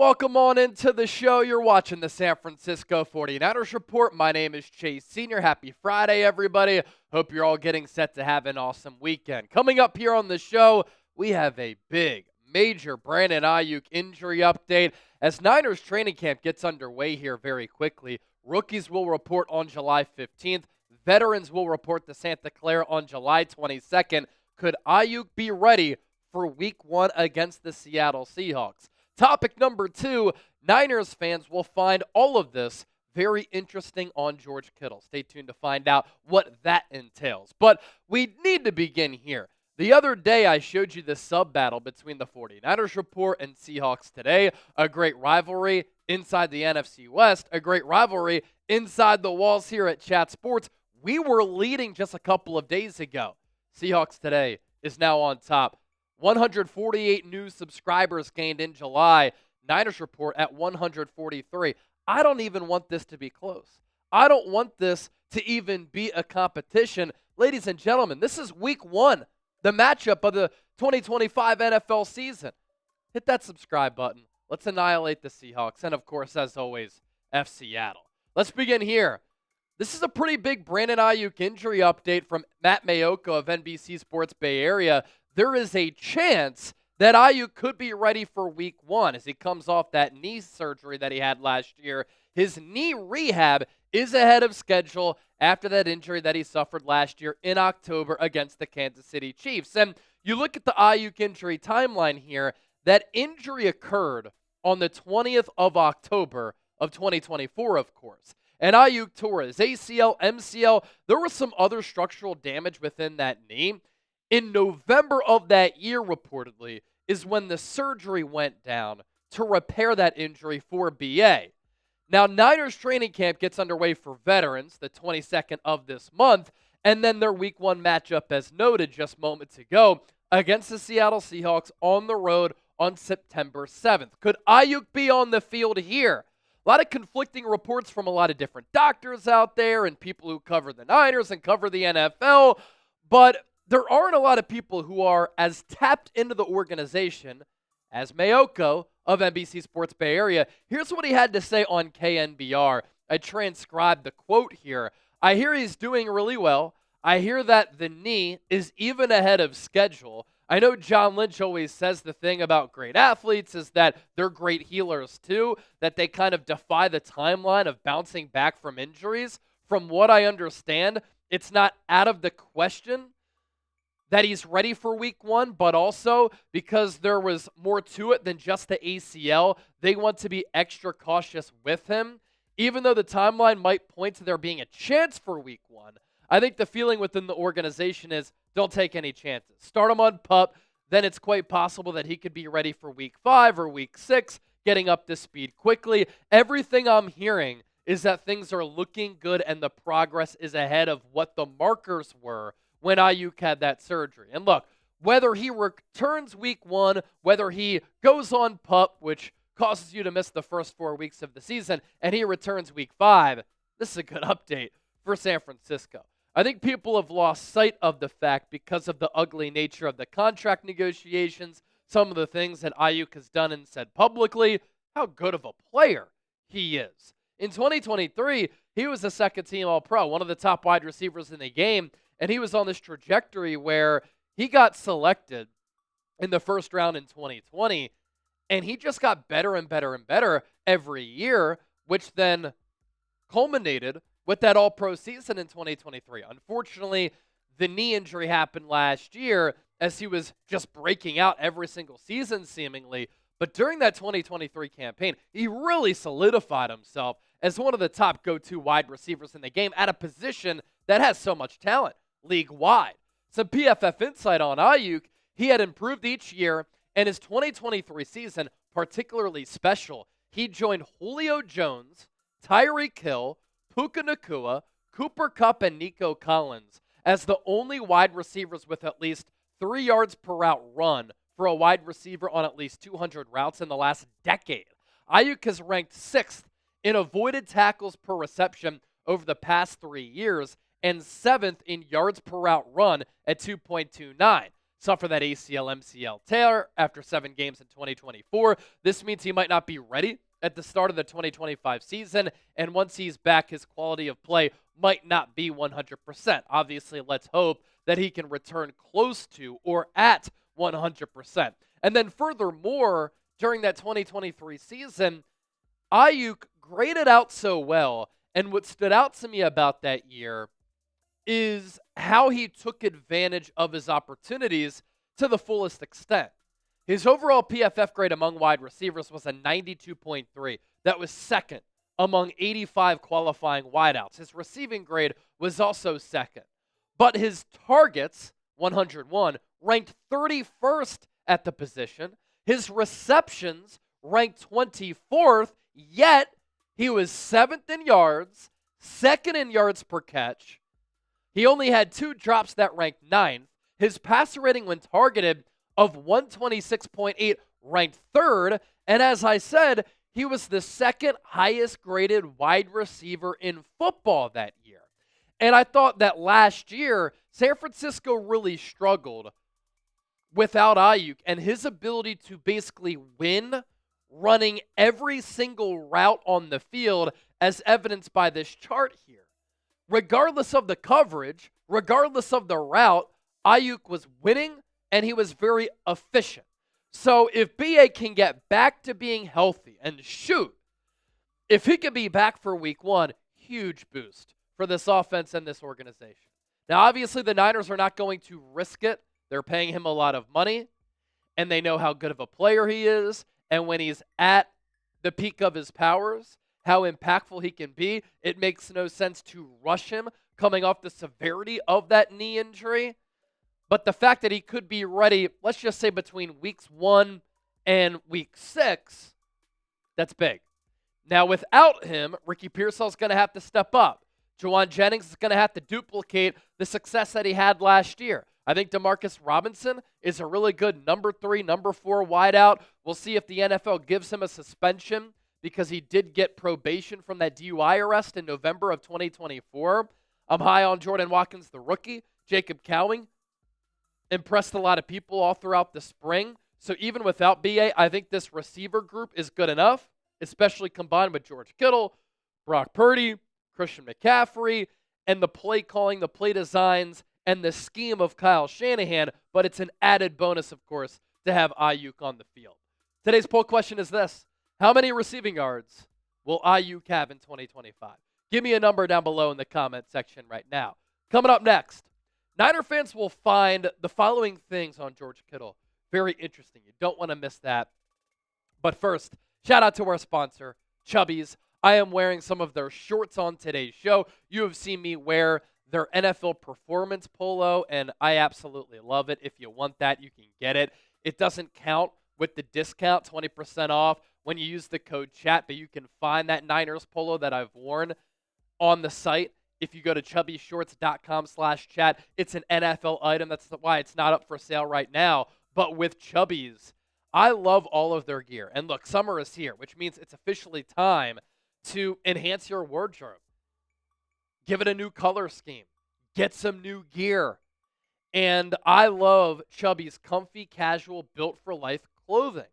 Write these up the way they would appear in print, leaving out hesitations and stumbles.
welcome on into the show. You're watching the San Francisco 49ers Report. My name is Chase Sr. Happy Friday, everybody. Hope you're all getting set to have an awesome weekend. Coming up here on the show, we have a big, major Brandon Aiyuk injury update. As Niners training camp gets underway here very quickly, rookies will report on July 15th. Veterans will report to Santa Clara on July 22nd. Could Aiyuk be ready for Week 1 against the Seattle Seahawks? Topic number 2, Niners fans will find all of this very interesting on George Kittle. Stay tuned to find out what that entails. But we need to begin here. The other day, I showed you the sub-battle between the 49ers Report and Seahawks Today, a great rivalry inside the NFC West, a great rivalry inside the walls here at Chat Sports. We were leading just a couple of days ago. Seahawks Today is now on top. 148 new subscribers gained in July. Niners Report at 143. I don't even want this to be close. I don't want this to even be a competition. Ladies and gentlemen, this is Week 1, the matchup of the 2025 NFL season. Hit that subscribe button. Let's annihilate the Seahawks. And, of course, as always, F Seattle. Let's begin here. This is a pretty big Brandon Aiyuk injury update from Matt Mayoko of NBC Sports Bay Area. There is a chance that Aiyuk could be ready for Week 1 as he comes off that knee surgery that he had last year. His knee rehab is ahead of schedule after that injury that he suffered last year in October against the Kansas City Chiefs. And you look at the Aiyuk injury timeline here, that injury occurred on the 20th of October of 2024, of course. And Aiyuk tore his ACL, MCL. There was some other structural damage within that knee. In November of that year, reportedly, is when the surgery went down to repair that injury for BA. Now, Niners training camp gets underway for veterans the 22nd of this month, and then their Week 1 matchup, as noted just moments ago, against the Seattle Seahawks on the road on September 7th. Could Aiyuk be on the field here? A lot of conflicting reports from a lot of different doctors out there and people who cover the Niners and cover the NFL, but there aren't a lot of people who are as tapped into the organization as Mayoko of NBC Sports Bay Area. Here's what he had to say on KNBR. I transcribed the quote here. I hear he's doing really well. I hear that the knee is even ahead of schedule. I know John Lynch always says the thing about great athletes is that they're great healers too, that they kind of defy the timeline of bouncing back from injuries. From what I understand, it's not out of the question that he's ready for Week 1, but also because there was more to it than just the ACL, they want to be extra cautious with him. Even though the timeline might point to there being a chance for Week 1, I think the feeling within the organization is don't take any chances. Start him on PUP, then it's quite possible that he could be ready for Week 5 or Week 6, getting up to speed quickly. Everything I'm hearing is that things are looking good and the progress is ahead of what the markers were when Aiyuk had that surgery. And look, whether he returns Week 1, whether he goes on PUP, which causes you to miss the first 4 weeks of the season, and he returns Week 5, this is a good update for San Francisco. I think people have lost sight of the fact because of the ugly nature of the contract negotiations, some of the things that Aiyuk has done and said publicly, how good of a player he is. In 2023, he was a second-team All-Pro, one of the top wide receivers in the game, and he was on this trajectory where he got selected in the first round in 2020, and he just got better and better and better every year, which then culminated with that All-Pro season in 2023. Unfortunately, the knee injury happened last year as he was just breaking out every single season seemingly. But during that 2023 campaign, he really solidified himself as one of the top go-to wide receivers in the game at a position that has so much talent league-wide. Some PFF insight on Aiyuk, he had improved each year, and his 2023 season particularly special. He joined Julio Jones, Tyreek Hill, Puka Nacua, Cooper Kupp, and Nico Collins as the only wide receivers with at least 3 yards per route run for a wide receiver on at least 200 routes in the last decade. Aiyuk has ranked 6th in avoided tackles per reception over the past 3 years and 7th in yards per route run at 2.29. suffered that ACL MCL tear after 7 games in 2024. This means he might not be ready at the start of the 2025 season, and once he's back, his quality of play might not be 100%. Obviously, let's hope that he can return close to or at 100%. And then furthermore, during that 2023 season, Aiyuk graded out so well, and what stood out to me about that year is how he took advantage of his opportunities to the fullest extent. His overall PFF grade among wide receivers was a 92.3. That was second among 85 qualifying wideouts. His receiving grade was also second. But his targets, 101, ranked 31st at the position. His receptions ranked 24th, yet he was 7th in yards, 2nd in yards per catch. He only had 2 drops that ranked 9th. His passer rating when targeted of 126.8 ranked 3rd. And as I said, he was the 2nd highest graded wide receiver in football that year. And I thought that last year, San Francisco really struggled without Aiyuk and his ability to basically win running every single route on the field, as evidenced by this chart here. Regardless of the coverage, regardless of the route, Aiyuk was winning and he was very efficient. So if BA can get back to being healthy and shoot, if he can be back for week 1, huge boost for this offense and this organization. Now, obviously, the Niners are not going to risk it. They're paying him a lot of money, and they know how good of a player he is. And when he's at the peak of his powers, how impactful he can be, it makes no sense to rush him coming off the severity of that knee injury. But the fact that he could be ready, let's just say between weeks 1 and week 6, that's big. Now, without him, Ricky Pearsall's going to have to step up. Juwan Jennings is going to have to duplicate the success that he had last year. I think Demarcus Robinson is a really good number 3, number 4 wideout. We'll see if the NFL gives him a suspension because he did get probation from that DUI arrest in November of 2024. I'm high on Jordan Watkins, the rookie. Jacob Cowing impressed a lot of people all throughout the spring. So even without BA, I think this receiver group is good enough, especially combined with George Kittle, Brock Purdy, Christian McCaffrey, and the play calling, the play designs, and the scheme of Kyle Shanahan. But it's an added bonus, of course, to have Aiyuk on the field. Today's poll question is this: how many receiving yards will Aiyuk have in 2025? Give me a number down below in the comment section right now. Coming up next, Niner fans will find the following things on George Kittle very interesting. You don't want to miss that. But first, shout out to our sponsor, Chubbies. I am wearing some of their shorts on today's show. You have seen me wear their NFL performance polo, and I absolutely love it. If you want that, you can get it. It doesn't count with the discount, 20% off when you use the code chat, but you can find that Niners polo that I've worn on the site. If you go to chubbyshorts.com/chat, it's an NFL item. That's why it's not up for sale right now. But with Chubbies, I love all of their gear. And look, summer is here, which means it's officially time to enhance your wardrobe. Give it a new color scheme. Get some new gear. And I love Chubbies' comfy, casual, built-for-life clothing.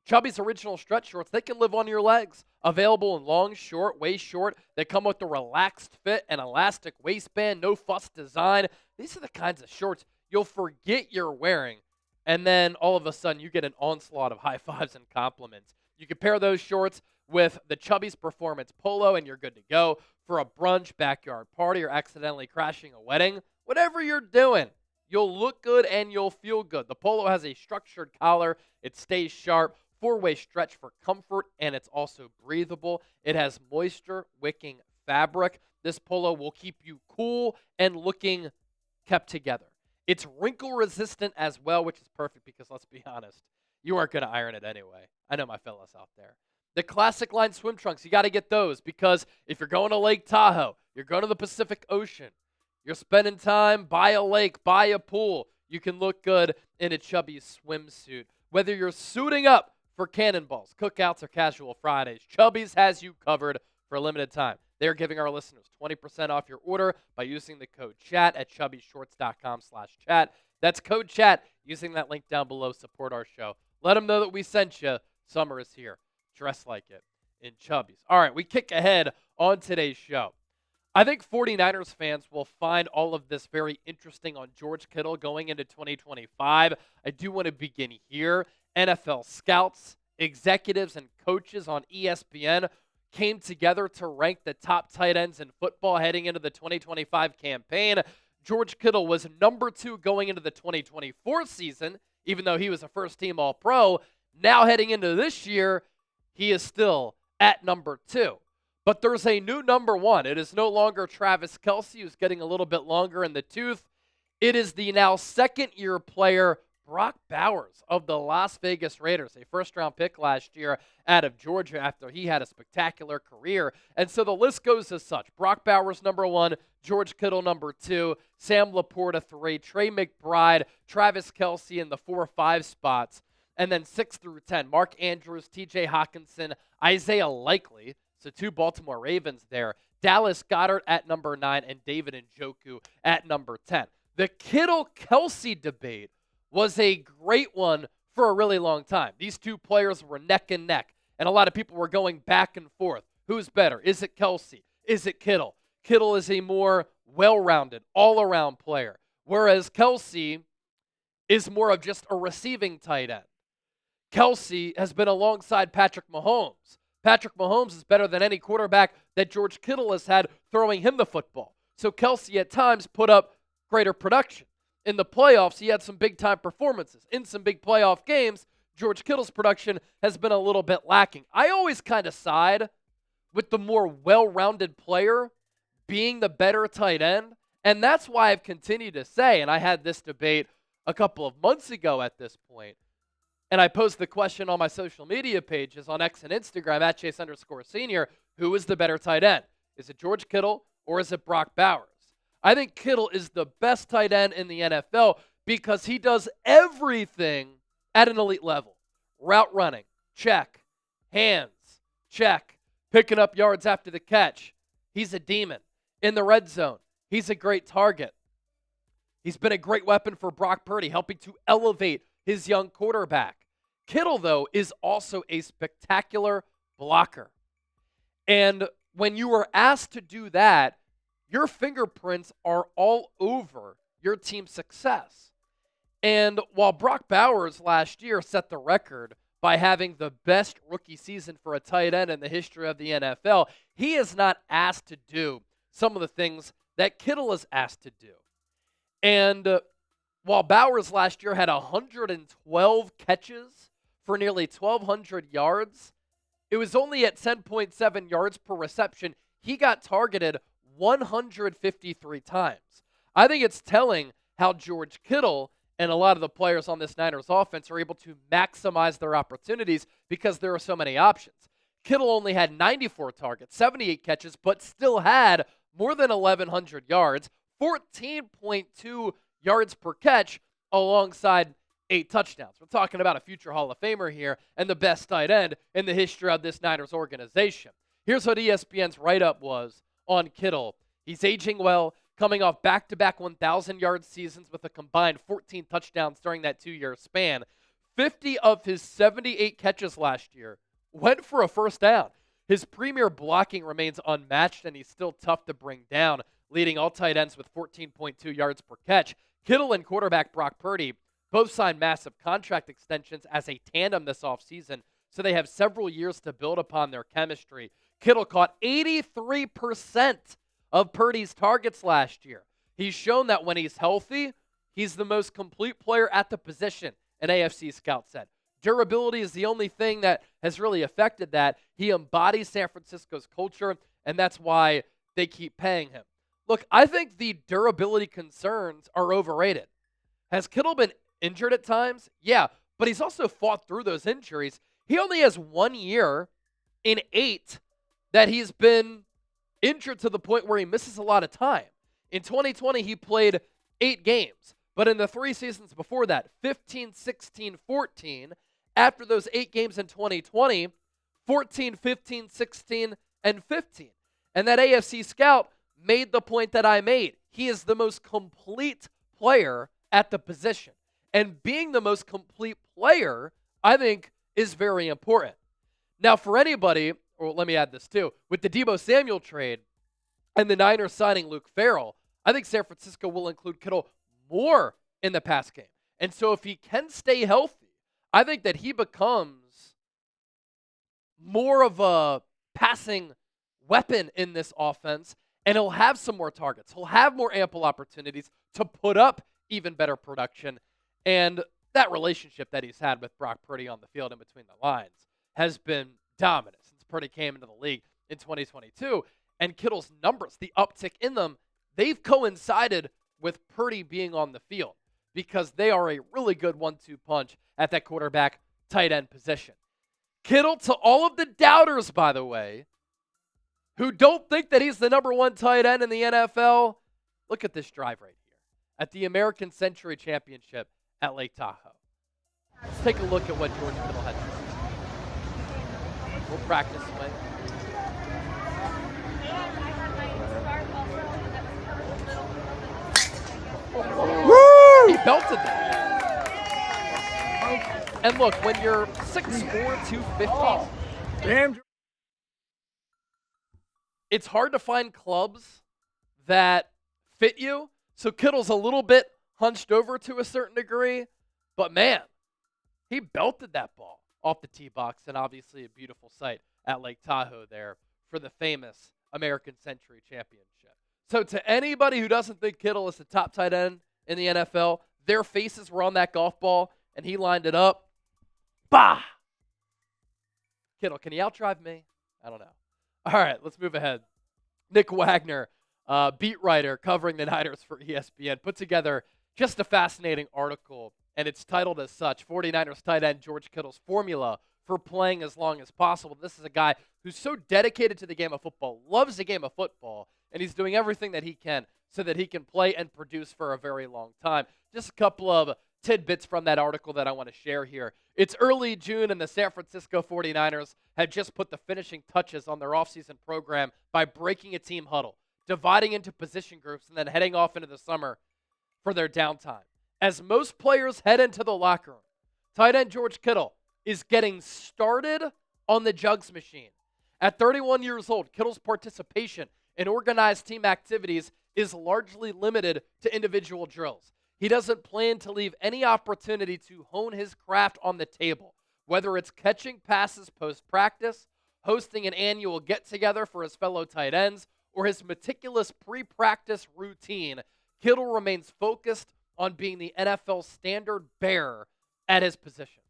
Chubbies' original stretch shorts, they can live on your legs. Available in long, short, waist short. They come with a relaxed fit and elastic waistband, no fuss design. These are the kinds of shorts you'll forget you're wearing. And then all of a sudden you get an onslaught of high fives and compliments. You can pair those shorts with the Chubbies Performance Polo and you're good to go for a brunch, backyard party, or accidentally crashing a wedding. Whatever you're doing, you'll look good and you'll feel good. The polo has a structured collar. It stays sharp. 4-way stretch for comfort, and it's also breathable. It has moisture-wicking fabric. This polo will keep you cool and looking kept together. It's wrinkle-resistant as well, which is perfect because, let's be honest, you aren't going to iron it anyway. I know my fellas out there. The classic line swim trunks, you got to get those because if you're going to Lake Tahoe, you're going to the Pacific Ocean, you're spending time by a lake, by a pool, you can look good in a Chubbies swimsuit. Whether you're suiting up for cannonballs, cookouts, or casual Fridays, Chubbies has you covered for a limited time. They're giving our listeners 20% off your order by using the code CHAT at chubbieshorts.com/chat. That's code CHAT. Using that link down below, support our show. Let them know that we sent you. Summer is here. Dress like it in Chubbies. All right, we kick ahead on today's show. I think 49ers fans will find all of this very interesting on George Kittle going into 2025. I do want to begin here. NFL scouts, executives, and coaches on ESPN came together to rank the top tight ends in football heading into the 2025 campaign. George Kittle was number 2 going into the 2024 season, even though he was a first-team All-Pro. Now heading into this year, he is still at number 2. But there's a new number 1. It is no longer Travis Kelce, who's getting a little bit longer in the tooth. It is the now second-year player, Brock Bowers of the Las Vegas Raiders, a first-round pick last year out of Georgia after he had a spectacular career. And so the list goes as such. Brock Bowers, number 1. George Kittle, number 2. Sam Laporta, 3. Trey McBride, Travis Kelce in the 4-5 spots. And then 6 through 10, Mark Andrews, TJ Hawkinson, Isaiah Likely. So 2 Baltimore Ravens there. Dallas Goedert at number 9 and David Njoku at number 10. The Kittle-Kelce debate was a great one for a really long time. These 2 players were neck and neck, and a lot of people were going back and forth. Who's better? Is it Kelce? Is it Kittle? Kittle is a more well-rounded, all-around player, whereas Kelce is more of just a receiving tight end. Kelce has been alongside Patrick Mahomes. Patrick Mahomes is better than any quarterback that George Kittle has had throwing him the football. So Kelce at times put up greater production. In the playoffs, he had some big-time performances. In some big playoff games, George Kittle's production has been a little bit lacking. I always kind of side with the more well-rounded player being the better tight end, and that's why I've continued to say, and I had this debate a couple of months ago at this point, and I posed the question on my social media pages on X and Instagram at Chase_Senior, who is the better tight end? Is it George Kittle or is it Brock Bowers? I think Kittle is the best tight end in the NFL because he does everything at an elite level. Route running, check. Hands, check. Picking up yards after the catch. He's a demon. In the red zone, he's a great target. He's been a great weapon for Brock Purdy, helping to elevate his young quarterback. Kittle, though, is also a spectacular blocker. And when you are asked to do that, your fingerprints are all over your team's success. And while Brock Bowers last year set the record by having the best rookie season for a tight end in the history of the NFL, he is not asked to do some of the things that Kittle is asked to do. And while Bowers last year had 112 catches for nearly 1,200 yards, it was only at 10.7 yards per reception. He got targeted 153 times. I think it's telling how George Kittle and a lot of the players on this Niners offense are able to maximize their opportunities because there are so many options. Kittle only had 94 targets, 78 catches, but still had more than 1,100 yards, 14.2 yards per catch alongside 8 touchdowns. We're talking about a future Hall of Famer here and the best tight end in the history of this Niners organization. Here's what ESPN's write-up was on Kittle. He's aging well, coming off back-to-back 1,000-yard seasons with a combined 14 touchdowns during that 2-year span. 50 of his 78 catches last year went for a first down. His premier blocking remains unmatched, and he's still tough to bring down, leading all tight ends with 14.2 yards per catch. Kittle and quarterback Brock Purdy both signed massive contract extensions as a tandem this offseason, so they have several years to build upon their chemistry. Kittle caught 83% of Purdy's targets last year. He's shown that when he's healthy, he's the most complete player at the position, an AFC scout said. Durability is the only thing that has really affected that. He embodies San Francisco's culture, and that's why they keep paying him. Look, I think the durability concerns are overrated. Has Kittle been injured at times? Yeah, but he's also fought through those injuries. He only has 1 year in 8 that he's been injured to the point where he misses a lot of time. In 2020, he played 8 games. But in the 3 seasons before that, 15, 16, 14, after those 8 games in 2020, 14, 15, 16, and 15. And that AFC scout made the point that I made. He is the most complete player at the position. And being the most complete player, I think, is very important. Now, for anybody, or let me add this too, with the Deebo Samuel trade and the Niners signing Luke Farrell, I think San Francisco will include Kittle more in the pass game. And so if he can stay healthy, I think that he becomes more of a passing weapon in this offense, and he'll have some more targets. He'll have more ample opportunities to put up even better production. And that relationship that he's had with Brock Purdy on the field in between the lines has been dominant since Purdy came into the league in 2022. And Kittle's numbers, the uptick in them, they've coincided with Purdy being on the field because they are a really good 1-2 punch at that quarterback tight end position. Kittle, to all of the doubters, by the way, who don't think that he's the number one tight end in the NFL, look at this drive right here at the American Century Championship at Lake Tahoe. Let's take a look at what George Kittle had to do. We'll practice away. He belted that. And look, when you're 6'4", 250, Damn. it's hard to find clubs that fit you. So Kittle's a little bit hunched over to a certain degree. But man, he belted that ball off the tee box, and obviously a beautiful sight at Lake Tahoe there for the famous American Century Championship. So to anybody who doesn't think Kittle is the top tight end in the NFL, their faces were on that golf ball, and he lined it up. Bah! Kittle, can he outdrive me? I don't know. All right, let's move ahead. Nick Wagner, beat writer covering the Niners for ESPN, put together just a fascinating article, and it's titled as such, 49ers tight end George Kittle's formula for playing as long as possible. This is a guy who's so dedicated to the game of football, loves the game of football, and he's doing everything that he can so that he can play and produce for a very long time. Just a couple of tidbits from that article that I want to share here. It's early June, and the San Francisco 49ers had just put the finishing touches on their offseason program by breaking a team huddle, dividing into position groups, and then heading off into the summer for their downtime. As most players head into the locker room, tight end George Kittle is getting started on the jugs machine. At 31 years old, Kittle's participation in organized team activities is largely limited to individual drills. He doesn't plan to leave any opportunity to hone his craft on the table, whether it's catching passes post-practice, hosting an annual get-together for his fellow tight ends, or his meticulous pre-practice routine. Kittle remains focused on being the NFL standard bearer at his position.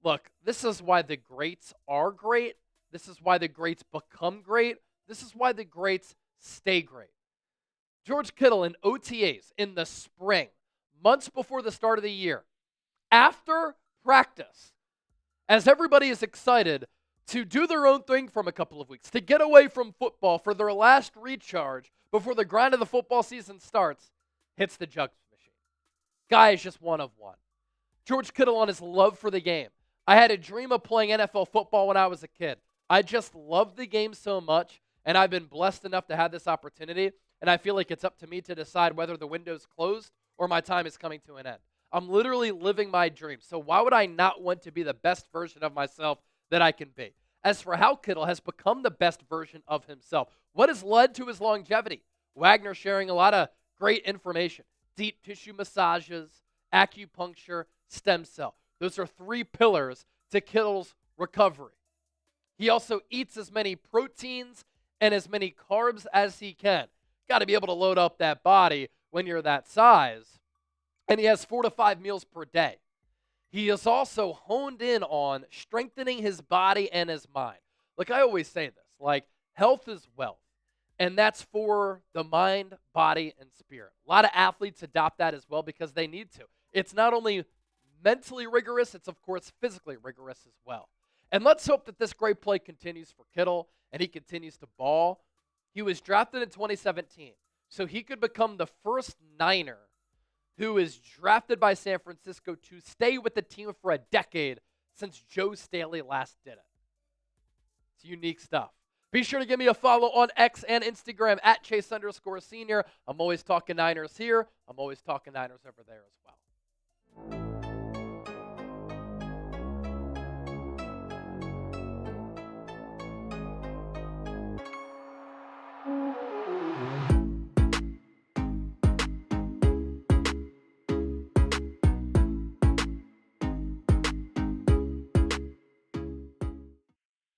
Look, this is why the greats are great. This is why the greats become great. This is why the greats stay great. George Kittle in OTAs in the spring, months before the start of the year, after practice, as everybody is excited to do their own thing from a couple of weeks, to get away from football for their last recharge before the grind of the football season starts, hits the jugs machine. Guy is just one of one. George Kittle on his love for the game. I had a dream of playing NFL football when I was a kid. I just love the game so much, and I've been blessed enough to have this opportunity. And I feel like it's up to me to decide whether the window's closed or my time is coming to an end. I'm literally living my dream. So why would I not want to be the best version of myself that I can be? As for how Kittle has become the best version of himself, what has led to his longevity? Wagner sharing a lot of great information. Deep tissue massages, acupuncture, stem cell. Those are 3 pillars to Kittle's recovery. He also eats as many proteins and as many carbs as he can. Got to be able to load up that body when you're that size. And he has 4 to 5 meals per day. He is also honed in on strengthening his body and his mind. Like I always say this, like health is wealth. And that's for the mind, body, and spirit. A lot of athletes adopt that as well because they need to. It's not only mentally rigorous, it's of course physically rigorous as well. And let's hope that this great play continues for Kittle and he continues to ball. He was drafted in 2017, so he could become the first Niner who is drafted by San Francisco to stay with the team for a decade since Joe Staley last did it. It's unique stuff. Be sure to give me a follow on X and Instagram at Chase_Senior. I'm always talking Niners here. I'm always talking Niners over there as well.